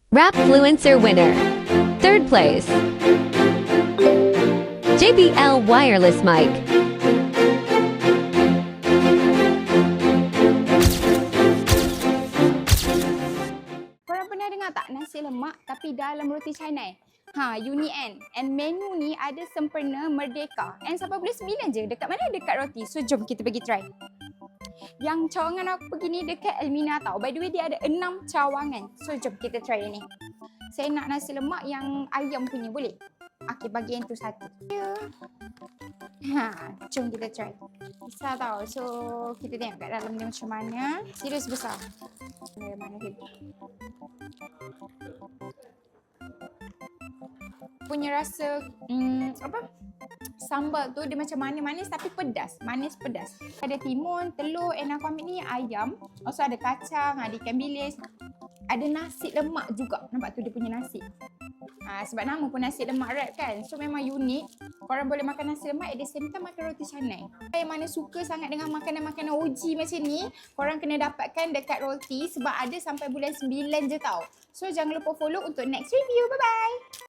Rapfluencer winner. Third place. JBL wireless mic. Korang pernah dengar tak nasi lemak tapi dalam roti canai? Unik kan? And menu ni ada sempurna merdeka. And sampai bulan 9 je. Dekat mana? Dekat roti. So jom kita pergi try. Yang cawangan aku pergi ni dekat Elmina tau. By the way dia ada 6 cawangan. So jom kita try ni. Saya nak nasi lemak yang ayam punya, boleh? Okay, bagi yang tu satu. Jom kita try. Besar tau. So kita tengok kat dalam dia macam mana. Serius besar. Mana hebat. Punya rasa sambal tu dia macam manis-manis tapi pedas. Manis pedas. Ada timun, telur, and aku ambil ni ayam. Also ada kacang, ada ikan bilis. Ada nasi lemak juga. Nampak tu dia punya nasi. Sebab nama pun nasi lemak wrap kan. So memang unik. Korang boleh makan nasi lemak at the same time makan roti canai. Yang mana suka sangat dengan makanan-makanan OG macam ni, korang kena dapatkan dekat roti sebab ada sampai bulan 9 je tau. So jangan lupa follow untuk next review. Bye-bye.